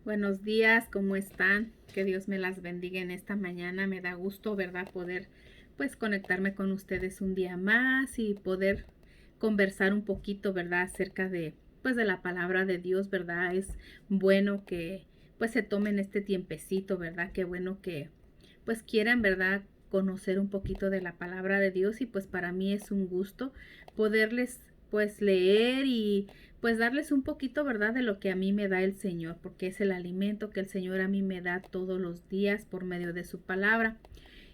Buenos días, ¿cómo están? Que Dios me las bendiga en esta mañana. Me da gusto, ¿verdad? Poder pues conectarme con ustedes un día más y poder conversar un poquito, ¿verdad? Acerca de pues de la palabra de Dios, ¿verdad? Es bueno que pues se tomen este tiempecito, ¿verdad? Qué bueno que pues quieran, ¿verdad? Conocer un poquito de la palabra de Dios y pues para mí es un gusto poderles pues leer y pues darles un poquito, ¿verdad? De lo que a mí me da el Señor, porque es el alimento que el Señor a mí me da todos los días por medio de su palabra.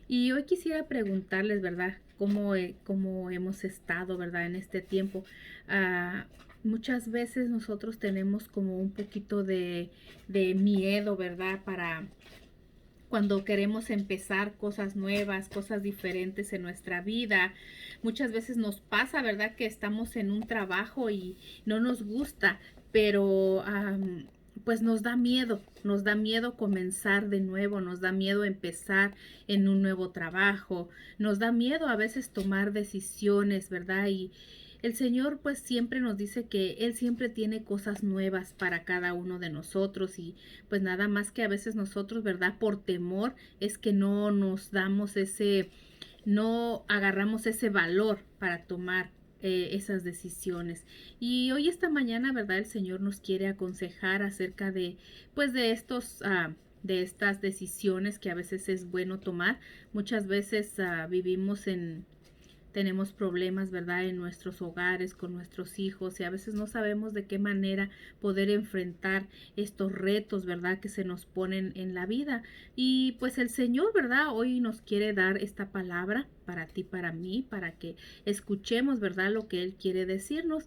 Y hoy quisiera preguntarles, ¿verdad? ¿Cómo hemos estado, ¿verdad? En este tiempo. Ah, muchas veces nosotros tenemos como un poquito de miedo, ¿verdad? Para cuando queremos empezar cosas nuevas, cosas diferentes en nuestra vida. Muchas veces nos pasa, ¿verdad? Que estamos en un trabajo y no nos gusta, pero pues nos da miedo comenzar de nuevo, nos da miedo empezar en un nuevo trabajo, nos da miedo a veces tomar decisiones, ¿verdad? Y el Señor pues siempre nos dice que Él siempre tiene cosas nuevas para cada uno de nosotros y pues nada más que a veces nosotros, ¿verdad? Por temor es que no nos damos no agarramos ese valor para tomar esas decisiones. Y hoy esta mañana, ¿verdad? El Señor nos quiere aconsejar acerca de, pues de de estas decisiones que a veces es bueno tomar. Muchas veces tenemos problemas, ¿verdad? En nuestros hogares, con nuestros hijos y a veces no sabemos de qué manera poder enfrentar estos retos, ¿verdad? Que se nos ponen en la vida. Y pues el Señor, ¿verdad? Hoy nos quiere dar esta palabra para ti, para mí, para que escuchemos, ¿verdad? Lo que Él quiere decirnos.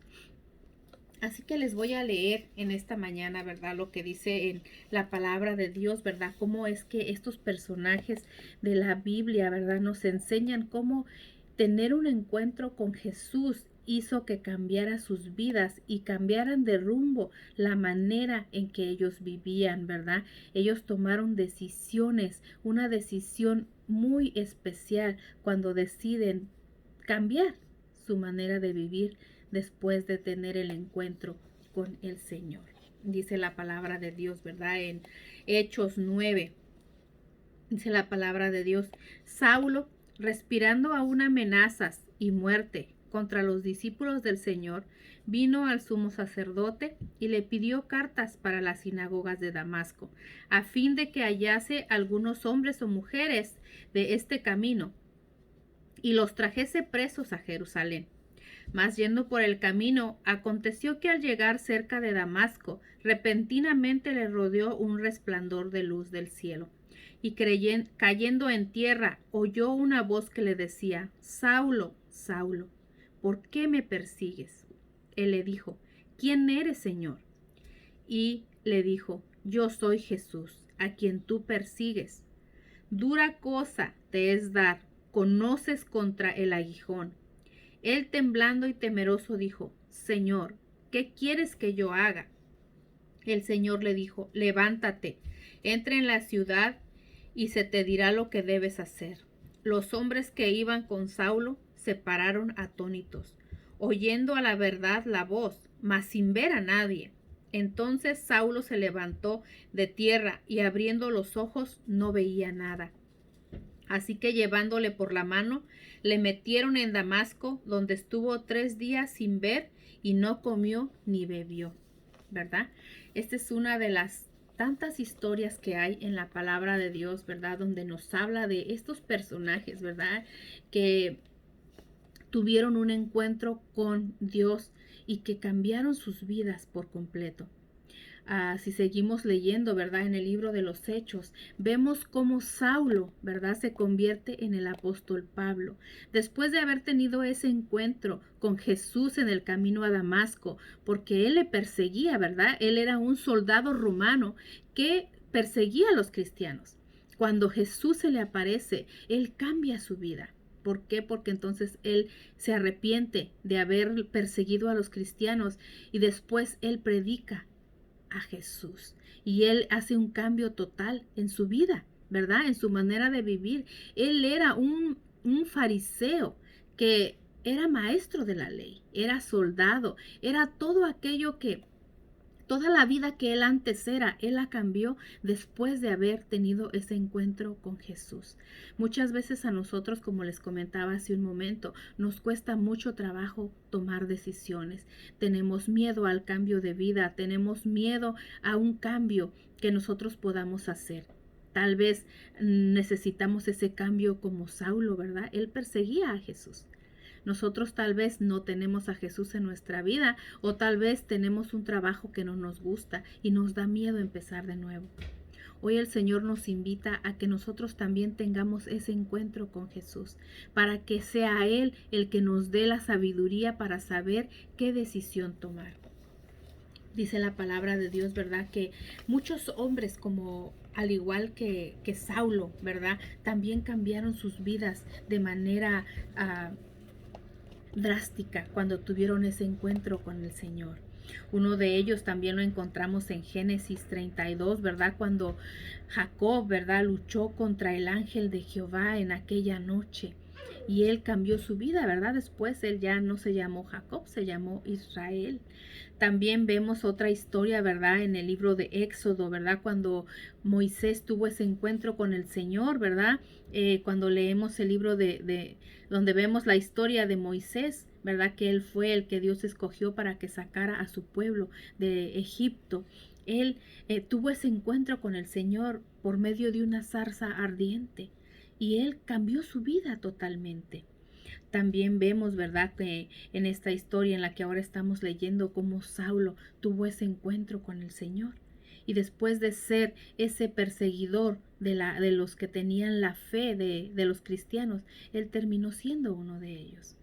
Así que les voy a leer en esta mañana, ¿verdad? Lo que dice en la palabra de Dios, ¿verdad? Cómo es que estos personajes de la Biblia, ¿verdad? Nos enseñan cómo tener un encuentro con Jesús hizo que cambiara sus vidas y cambiaran de rumbo la manera en que ellos vivían, ¿verdad? Ellos tomaron decisiones, una decisión muy especial cuando deciden cambiar su manera de vivir después de tener el encuentro con el Señor. Dice la palabra de Dios, ¿verdad? En Hechos 9, dice la palabra de Dios, Saulo, respirando aún amenazas y muerte contra los discípulos del Señor, vino al sumo sacerdote y le pidió cartas para las sinagogas de Damasco, a fin de que hallase algunos hombres o mujeres de este camino y los trajese presos a Jerusalén. Mas yendo por el camino, aconteció que al llegar cerca de Damasco, repentinamente le rodeó un resplandor de luz del cielo. Y cayendo en tierra, oyó una voz que le decía, Saulo, Saulo, ¿por qué me persigues? Él le dijo, ¿quién eres, Señor? Y le dijo, yo soy Jesús, a quien tú persigues. Dura cosa te es dar, conoces contra el aguijón. Él temblando y temeroso dijo, Señor, ¿qué quieres que yo haga? El Señor le dijo, levántate, entra en la ciudad y se te dirá lo que debes hacer. Los hombres que iban con Saulo se pararon atónitos, oyendo a la verdad la voz, mas sin ver a nadie. Entonces Saulo se levantó de tierra y abriendo los ojos no veía nada. Así que llevándole por la mano, le metieron en Damasco, donde estuvo 3 días sin ver y no comió ni bebió, ¿verdad? Esta es una de las tantas historias que hay en la palabra de Dios, ¿verdad? Donde nos habla de estos personajes, ¿verdad? Que tuvieron un encuentro con Dios y que cambiaron sus vidas por completo. Si seguimos leyendo, ¿verdad? En el libro de los Hechos, vemos cómo Saulo, ¿verdad? Se convierte en el apóstol Pablo. Después de haber tenido ese encuentro con Jesús en el camino a Damasco, porque él le perseguía, ¿verdad? Él era un soldado romano que perseguía a los cristianos. Cuando Jesús se le aparece, él cambia su vida. ¿Por qué? Porque entonces él se arrepiente de haber perseguido a los cristianos y después él predica a Jesús y él hace un cambio total en su vida, ¿verdad? En su manera de vivir. Él era un fariseo que era maestro de la ley, era soldado, era todo aquello que Toda la vida que él antes era, él la cambió después de haber tenido ese encuentro con Jesús. Muchas veces a nosotros, como les comentaba hace un momento, nos cuesta mucho trabajo tomar decisiones. Tenemos miedo al cambio de vida, tenemos miedo a un cambio que nosotros podamos hacer. Tal vez necesitamos ese cambio como Saulo, ¿verdad? Él perseguía a Jesús. Nosotros tal vez no tenemos a Jesús en nuestra vida, o tal vez tenemos un trabajo que no nos gusta y nos da miedo empezar de nuevo. Hoy el Señor nos invita a que nosotros también tengamos ese encuentro con Jesús, para que sea Él el que nos dé la sabiduría para saber qué decisión tomar. Dice la palabra de Dios, ¿verdad? Que muchos hombres, como al igual que Saulo, ¿verdad? También cambiaron sus vidas de manera drástica cuando tuvieron ese encuentro con el Señor. Uno de ellos también lo encontramos en Génesis 32, ¿verdad? Cuando Jacob, ¿verdad? Luchó contra el ángel de Jehová en aquella noche. Y él cambió su vida, ¿verdad? Después él ya no se llamó Jacob, se llamó Israel. También vemos otra historia, ¿verdad? En el libro de Éxodo, ¿verdad? Cuando Moisés tuvo ese encuentro con el Señor, ¿verdad? Cuando leemos el libro donde vemos la historia de Moisés, ¿verdad? Que él fue el que Dios escogió para que sacara a su pueblo de Egipto. Él tuvo ese encuentro con el Señor por medio de una zarza ardiente y él cambió su vida totalmente. También vemos, ¿verdad?, que en esta historia en la que ahora estamos leyendo, cómo Saulo tuvo ese encuentro con el Señor. Y después de ser ese perseguidor de los que tenían la fe de los cristianos, él terminó siendo uno de ellos.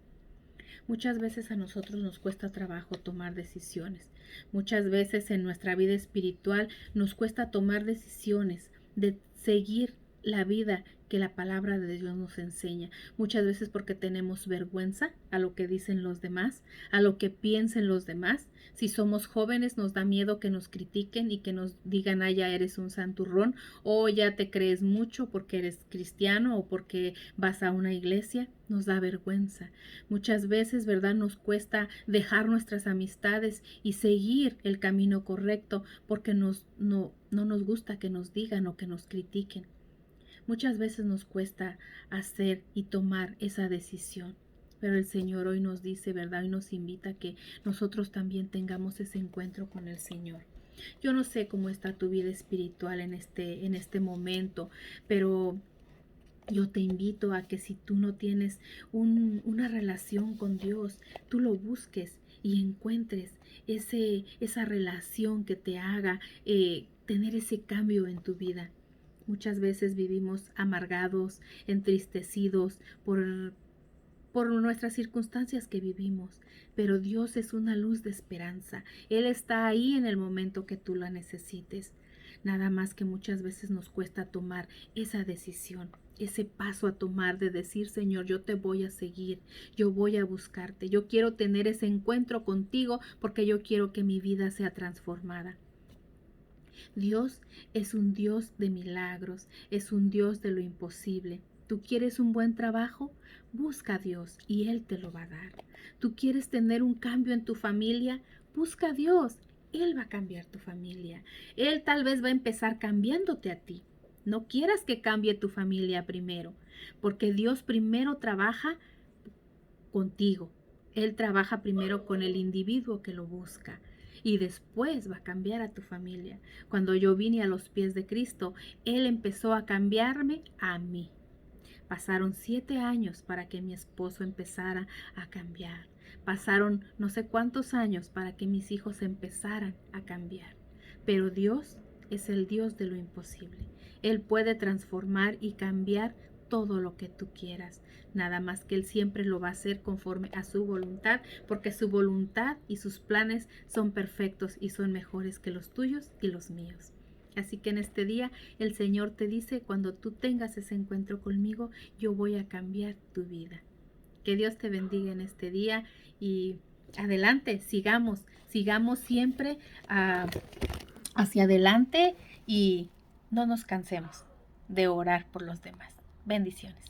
Muchas veces a nosotros nos cuesta trabajo tomar decisiones. Muchas veces en nuestra vida espiritual nos cuesta tomar decisiones de seguir la vida que la palabra de Dios nos enseña. Muchas veces porque tenemos vergüenza a lo que dicen los demás, a lo que piensen los demás. Si somos jóvenes nos da miedo que nos critiquen y que nos digan, ah, ya eres un santurrón, o ya te crees mucho porque eres cristiano o porque vas a una iglesia. Nos da vergüenza. Muchas veces, ¿verdad? Nos cuesta dejar nuestras amistades y seguir el camino correcto porque no nos gusta que nos digan o que nos critiquen. Muchas veces nos cuesta hacer y tomar esa decisión, pero el Señor hoy nos dice, ¿verdad? Hoy nos invita a que nosotros también tengamos ese encuentro con el Señor. Yo no sé cómo está tu vida espiritual en este momento, pero yo te invito a que si tú no tienes una relación con Dios, tú lo busques y encuentres esa relación que te haga tener ese cambio en tu vida. Muchas veces vivimos amargados, entristecidos por nuestras circunstancias que vivimos, pero Dios es una luz de esperanza. Él está ahí en el momento que tú la necesites. Nada más que muchas veces nos cuesta tomar esa decisión, ese paso a tomar de decir, Señor, yo te voy a seguir, yo voy a buscarte, yo quiero tener ese encuentro contigo porque yo quiero que mi vida sea transformada. Dios es un Dios de milagros, es un Dios de lo imposible. ¿Tú quieres un buen trabajo? Busca a Dios y Él te lo va a dar. ¿Tú quieres tener un cambio en tu familia? Busca a Dios, Él va a cambiar tu familia. Él tal vez va a empezar cambiándote a ti. No quieras que cambie tu familia primero, porque Dios primero trabaja contigo. Él trabaja primero con el individuo que lo busca. Y después va a cambiar a tu familia. Cuando yo vine a los pies de Cristo, Él empezó a cambiarme a mí. Pasaron 7 años para que mi esposo empezara a cambiar. Pasaron no sé cuántos años para que mis hijos empezaran a cambiar. Pero Dios es el Dios de lo imposible. Él puede transformar y cambiar todo lo que tú quieras. Nada más que Él siempre lo va a hacer conforme a su voluntad, porque su voluntad y sus planes son perfectos y son mejores que los tuyos y los míos. Así que en este día el Señor te dice, cuando tú tengas ese encuentro conmigo, yo voy a cambiar tu vida. Que Dios te bendiga en este día y adelante, sigamos siempre hacia adelante y no nos cansemos de orar por los demás. Bendiciones.